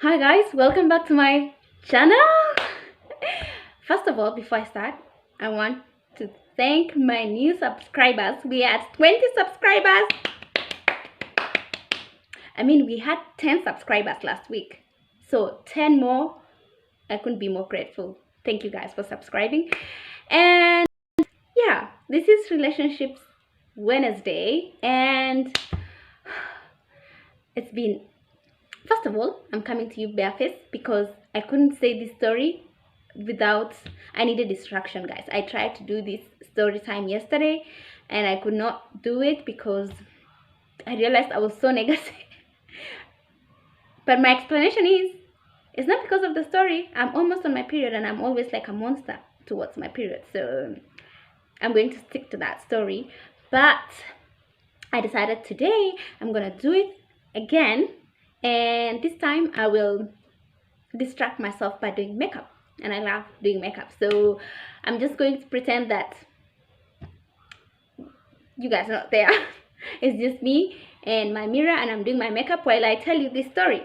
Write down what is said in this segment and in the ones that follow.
Hi guys, welcome back to my channel. First of all, before I start, I want to thank my new subscribers. We had 20 subscribers. We had 10 subscribers last week. So 10 more. I couldn't be more grateful. Thank you guys for subscribing. And yeah, this is Relationships Wednesday, and it's been, first of all, I'm coming to you barefaced because I couldn't say this story without, I needed distraction, guys. I tried to do this story time yesterday and I could not do it because I realized I was so negative. But my explanation is, it's not because of the story. I'm almost on my period and I'm always like a monster towards my period. So I'm going to stick to that story. But I decided today I'm going to do it again. And this time I will distract myself by doing makeup. And I love doing makeup. So I'm just going to pretend that you guys are not there. It's just me and my mirror, and I'm doing my makeup while I tell you this story.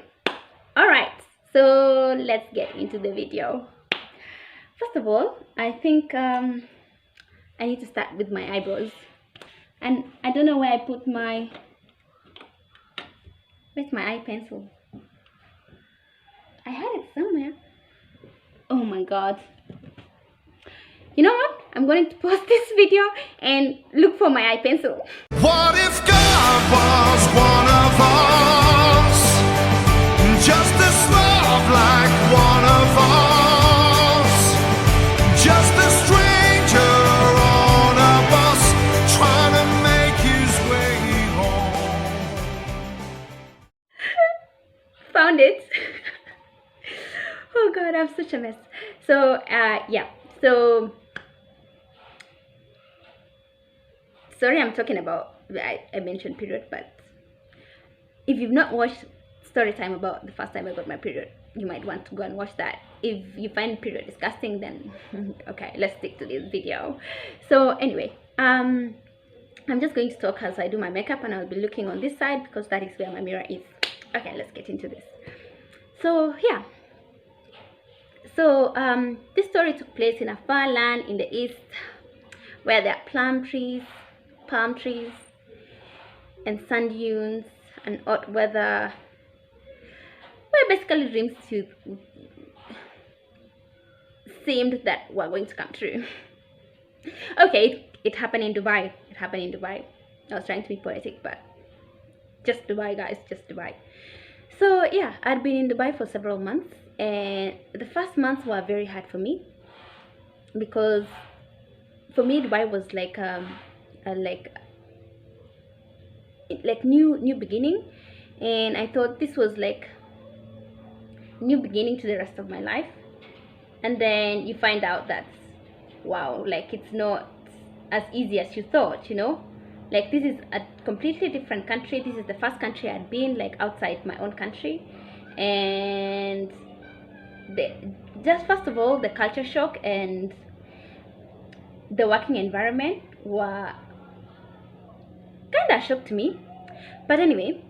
Alright, so let's get into the video. First of all, I think I need to start with my eyebrows. And I don't know where I put my... Where's my eye pencil? I had it somewhere. Oh my god. You know what? I'm going to pause this video and look for my eye pencil. What if God was one of us? Just a slob like one of us. Just a stranger on a bus trying to make his way home. Found it. Oh god, I'm such a mess. So yeah, so sorry, I'm talking about, I mentioned period, but if you've not watched story time about the first time I got my period, you might want to go and watch that. If you find period disgusting, then okay, let's stick to this video. So anyway, I'm just going to talk as I do my makeup, and I'll be looking on this side because that is where my mirror is. Okay, let's get into this. So yeah, so this story took place in a far land in the east where there are palm trees and sand dunes and hot weather, where basically dreams seemed that were going to come true. Okay, it happened in Dubai. I was trying to be poetic, but just Dubai, guys, just Dubai. So yeah, I'd been in Dubai for several months, and the first months were very hard for me because for me Dubai was like new beginning, and I thought this was like new beginning to the rest of my life. And then you find out that, wow, like it's not as easy as you thought, you know. Like, this is a completely different country. This is the first country I'd been, like, outside my own country. And just first of all, the culture shock and the working environment were kind of shock to me. But anyway,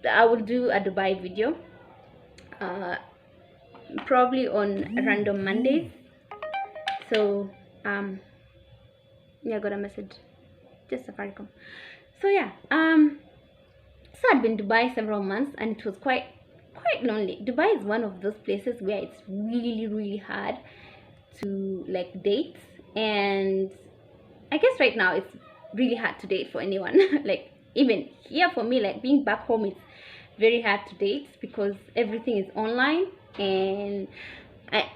I will do a Dubai video probably on random Mondays. So yeah, I got a message, just Safaricom. So yeah, so I'd been in Dubai several months, and it was quite lonely. Dubai is one of those places where it's really hard to like date, and I guess right now it's really hard to date for anyone. Like, even here for me, like being back home, it's very hard to date because everything is online, and I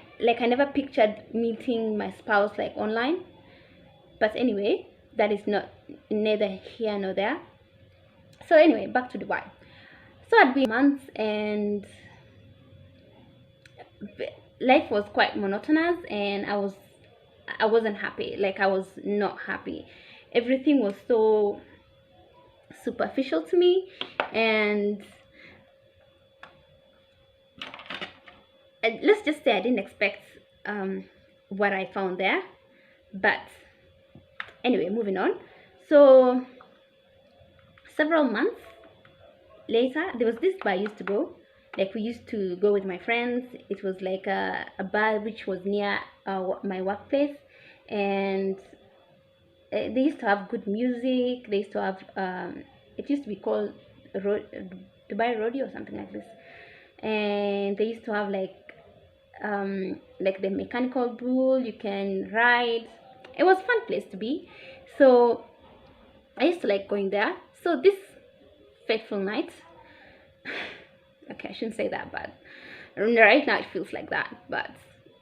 never pictured meeting my spouse like online. But anyway, that is neither here nor there. So anyway, back to Dubai. So I'd been months, and life was quite monotonous, and I wasn't happy. Like, I was not happy. Everything was so superficial to me, and let's just say I didn't expect what I found there. But anyway, moving on. So several months later, there was this bar I used to go. Like we used to go with my friends. It was like a bar which was near my workplace, and they used to have good music. They used to have it used to be called Dubai Rodeo or something like this, and they used to have like the mechanical bull you can ride. It was a fun place to be. So I used to like going there. So this fateful night, okay, I shouldn't say that, but right now it feels like that. But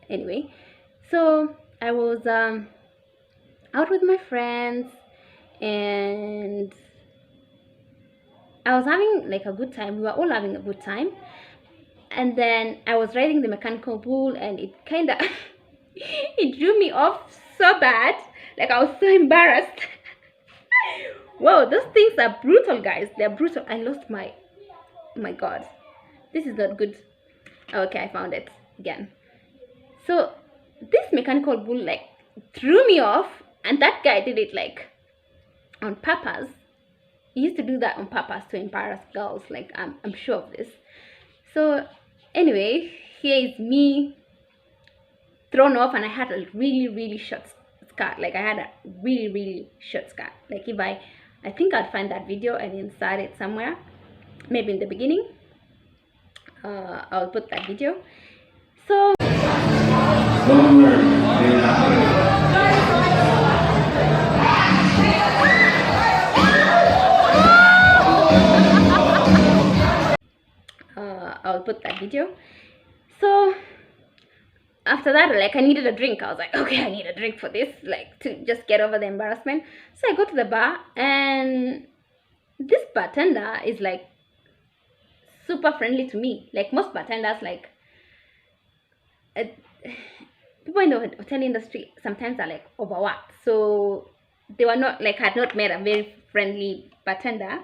anyway, so I was out with my friends, and I was having like a good time. We were all having a good time. And then I was riding the mechanical bull, and it kind of it drew me off so bad. Like I was so embarrassed. Whoa, those things are brutal, guys. They're brutal. I lost my god. This is not good. Okay, I found it again. So this mechanical bull like threw me off, and that guy did it like on purpose. He used to do that on purpose to embarrass girls. Like I'm sure of this. So anyway, here is me thrown off, and I had a really short skirt. Like I had a really short skirt. Like if I think I'd find that video and insert it somewhere, maybe in the beginning. I'll put that video. So I'll put that video. So after that, like I needed a drink. I was like, okay, I need a drink for this, like to just get over the embarrassment. So I go to the bar, and this bartender is like super friendly to me. Like most bartenders, like people in the hotel industry sometimes are like overworked. So they were not like, had not met a very friendly bartender.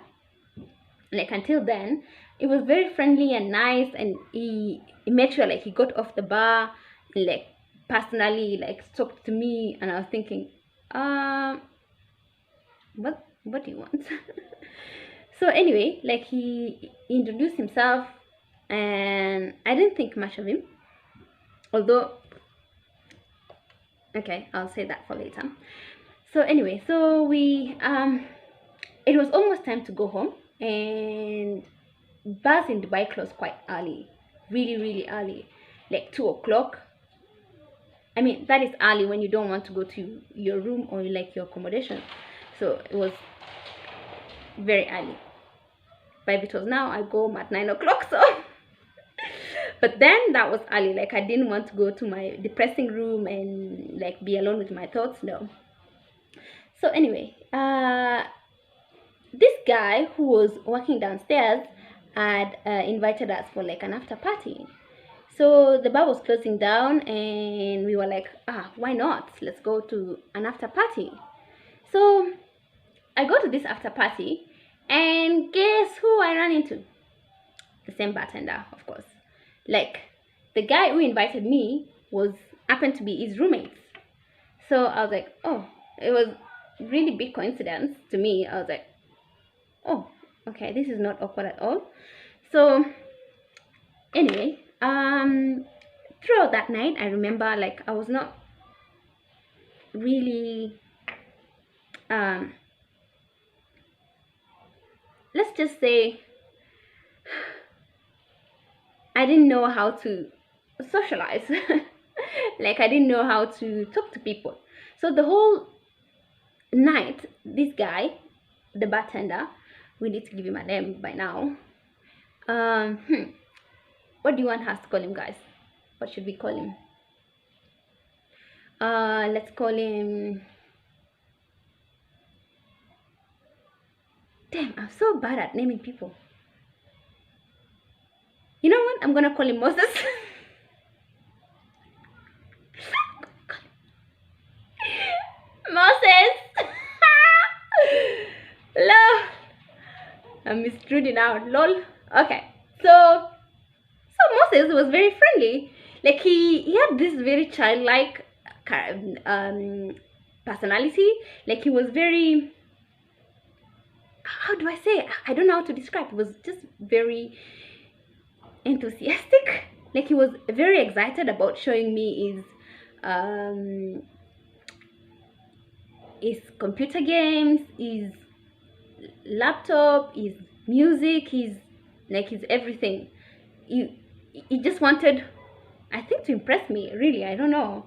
Like until then, it was very friendly and nice, and he made sure like he got off the bar, like personally like talked to me, and I was thinking, what do you want? So anyway, like he introduced himself, and I didn't think much of him, although okay, I'll say that for later. So anyway, so we it was almost time to go home, and bars in Dubai close quite early, really early, like 2 o'clock. I mean, that is early when you don't want to go to your room or like your accommodation. So it was very early. But if it was now, I go home at 9 o'clock. So but then that was early. Like I didn't want to go to my depressing room and like be alone with my thoughts. No. So anyway, this guy who was working downstairs had invited us for like an after party. So the bar was closing down, and we were like, why not? Let's go to an after party. So I go to this after party, and guess who I ran into? The same bartender, of course. Like the guy who invited me happened to be his roommate. So I was like, oh, it was really big coincidence to me. I was like, oh, okay, this is not awkward at all. So anyway, throughout that night, I remember like I was not really let's just say I didn't know how to socialize. Like I didn't know how to talk to people. So the whole night, this guy, the bartender, we need to give him a name by now. What do you want us to call him, guys? What should we call him? Let's call him... Damn, I'm so bad at naming people. You know what? I'm gonna call him Moses. Moses! Lol. I'm mistruding now. Lol. Okay. So Moses was very friendly. Like he had this very childlike personality. Like he was very, how do I say it? I don't know how to describe. It was just very enthusiastic. Like he was very excited about showing me his computer games, his laptop, his music, his everything. He just wanted, I think, to impress me, really. I don't know.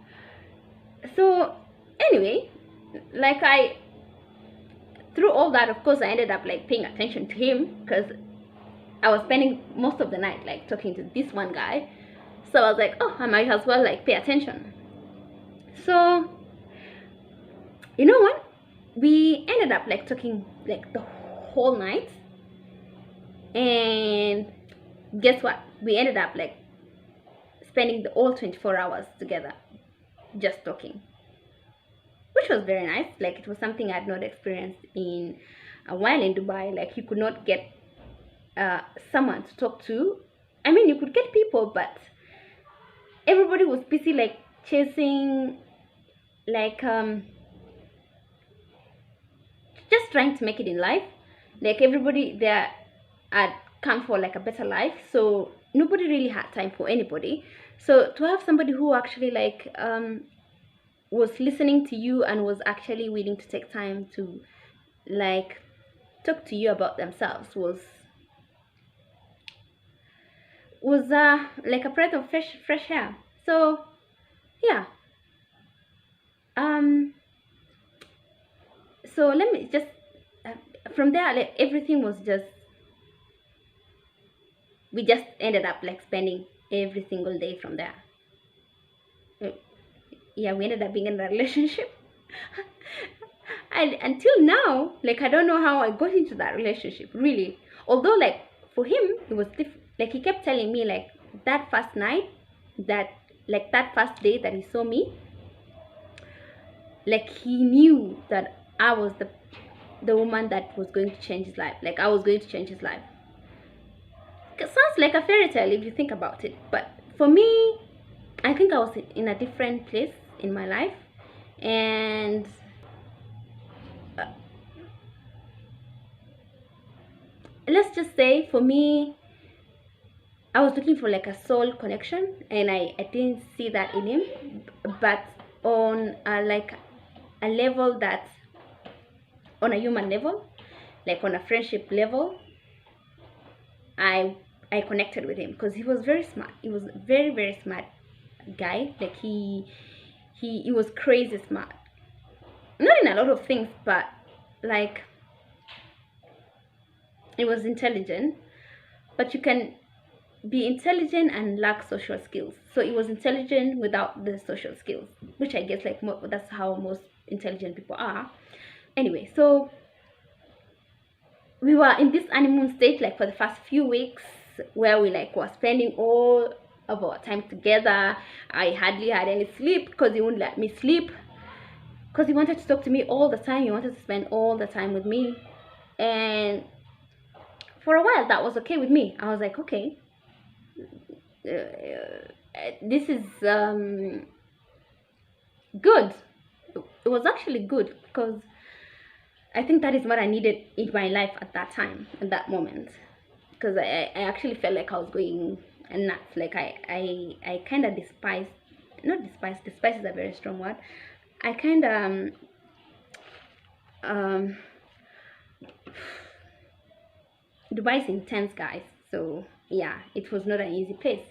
So anyway, like I through all that, of course, I ended up like paying attention to him because I was spending most of the night like talking to this one guy. So I was like, oh, I might as well like pay attention. So you know what, we ended up like talking like the whole night, and guess what, we ended up like spending the whole 24 hours together just talking, which was very nice. Like it was something I had not experienced in a while in Dubai. Like you could not get someone to talk to. I mean, you could get people, but everybody was busy like chasing, like just trying to make it in life. Like everybody there had come for like a better life, so nobody really had time for anybody. So to have somebody who actually like was listening to you and was actually willing to take time to like talk to you about themselves was like a breath of fresh air. So yeah, so let me just from there, like everything was just, we just ended up like spending every single day from there. Yeah, we ended up being in a relationship. And until now, like I don't know how I got into that relationship, really. Although like for him it was like he kept telling me like that first night, that like that first day that he saw me, like he knew that I was the woman that was going to change his life. Like I was going to change his life. It sounds like a fairy tale if you think about it, but for me, I think I was in a different place in my life. And let's just say for me, I was looking for like a soul connection, and I didn't see that in him. But on like a level that, on a human level, like on a friendship level, I connected with him because he was very smart. He was a very smart guy. Like he was crazy smart. Not in a lot of things, but like he was intelligent. But you can be intelligent and lack social skills. So he was intelligent without the social skills, which I guess like that's how most intelligent people are. Anyway, so we were in this honeymoon stage like for the first few weeks, where we like were spending all of our time together. I hardly had any sleep because he wouldn't let me sleep, because he wanted to talk to me all the time. He wanted to spend all the time with me, and for a while that was okay with me. I was like, okay, this is good. It was actually good because I think that is what I needed in my life at that time, at that moment, because I actually felt like I was going nuts. Like I kind of despise is a very strong word. I kind of Dubai is intense, guys. So yeah, it was not an easy place.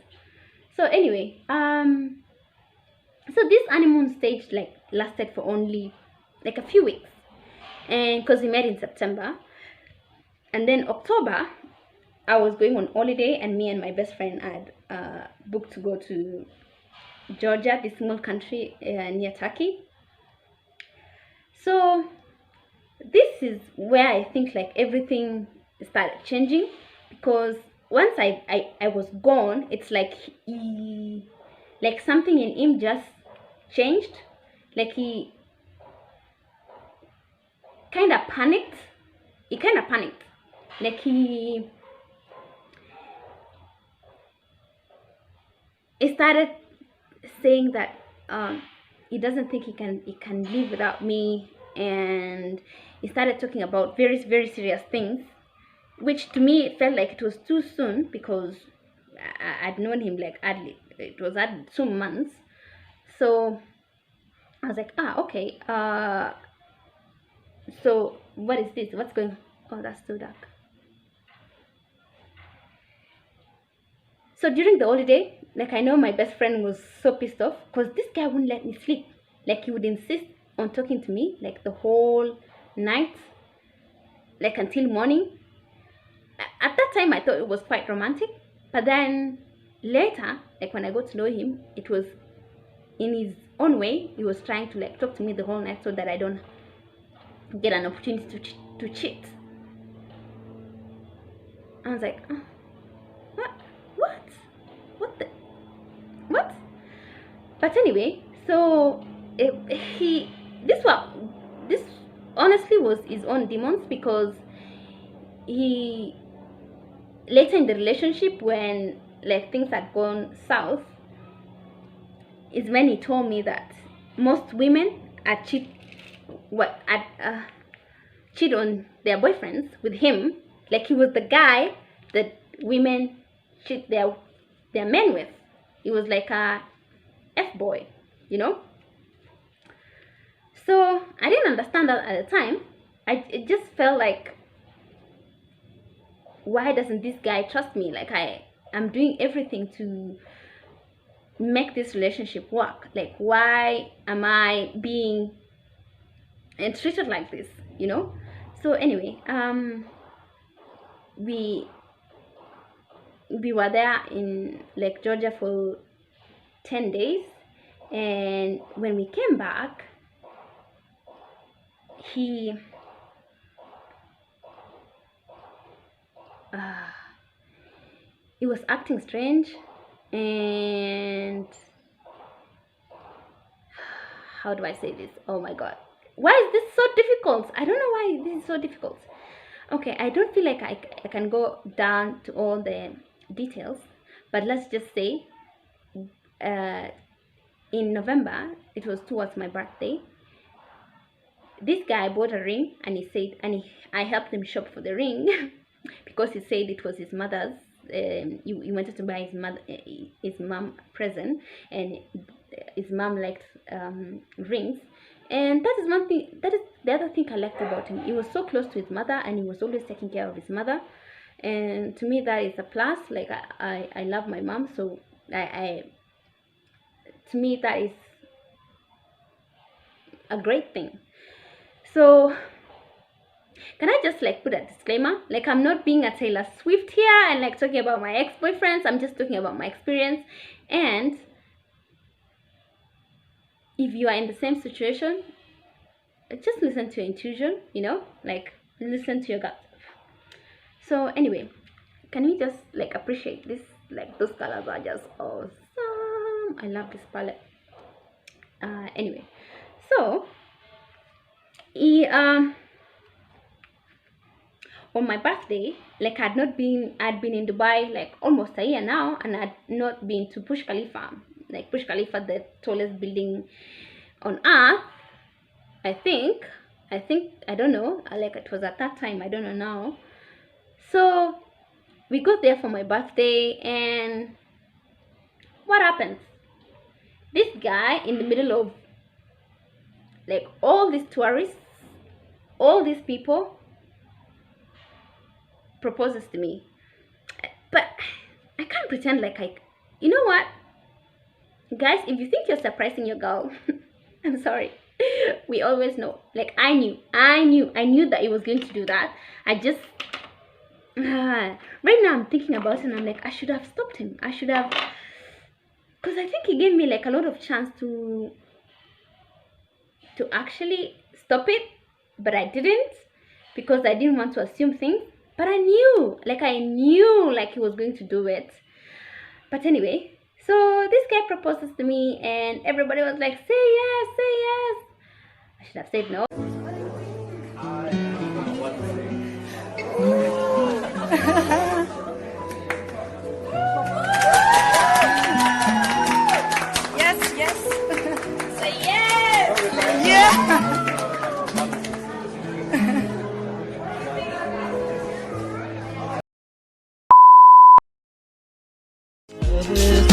So anyway, so this honeymoon stage like lasted for only like a few weeks, and because we met in September, and then October I was going on holiday, and me and my best friend had booked to go to Georgia, this small country near Turkey. So this is where I think like everything started changing, because once I was gone, it's like like something in him just changed. Like he kind of panicked. Like he started saying that he doesn't think he can live without me, and he started talking about very serious things, which to me it felt like it was too soon, because I'd known him like hardly, it was at 2 months. So I was like, okay, so what is this, what's going on? Oh, that's too dark. So during the holiday, like, I know my best friend was so pissed off because this guy wouldn't let me sleep. Like, he would insist on talking to me like the whole night, like until morning. At that time I thought it was quite romantic, but then later, like when I got to know him, it was in his own way. He was trying to like talk to me the whole night so that I don't get an opportunity to cheat. I was like, what? But anyway, so this honestly was his own demons, because he later in the relationship, when like things had gone south, is when he told me that most women cheat on their boyfriends with him. Like, he was the guy that women cheat their men with. He was like a F-boy, you know. So I didn't understand that at the time. It just felt like, why doesn't this guy trust me? Like, I'm doing everything to make this relationship work. Like, why am I being treated like this, you know? So anyway, we were there in like Georgia for 10 days, and when we came back, he was acting strange, and how do I say this? Oh my god, why is this so difficult? I don't know why this is so difficult. Okay, I don't feel like I can go down to all the details, but let's just say in November, it was towards my birthday, this guy bought a ring, and he said, I helped him shop for the ring because he said it was his mother's. He wanted to buy his mom present, and his mom liked rings. And that is one thing. That is the other thing I liked about him. He was so close to his mother, and he was always taking care of his mother. And to me, that is a plus. Like, I love my mom, so to me, that is a great thing. So can I just like put a disclaimer? Like, I'm not being a Taylor Swift here and like talking about my ex-boyfriends. I'm just talking about my experience. And if you are in the same situation, just listen to your intuition, you know, like listen to your gut. So anyway, can we just like appreciate this? Like, those colors are just awesome. I love this palette. Anyway, so he on my birthday, like, I'd been in Dubai like almost a year now, and I'd not been to Burj Khalifa. Like, Burj Khalifa, the tallest building on earth, I think, I don't know, like, it was at that time, I don't know now. So we got there for my birthday, and what happens? This guy, in the middle of like all these tourists, all these people, proposes to me. But I can't pretend like you know what, guys, if you think you're surprising your girl, I'm sorry. We always know. Like, I knew that he was going to do that. I just right now I'm thinking about it, and I'm like, I should have stopped him. I should have, because I think he gave me like a lot of chance to actually stop it, but I didn't, because I didn't want to assume things. But I knew like he was going to do it. But anyway, so this guy proposes to me, and everybody was like, say yes, say yes. I should have said no. Yes. Say yes. Yeah. this.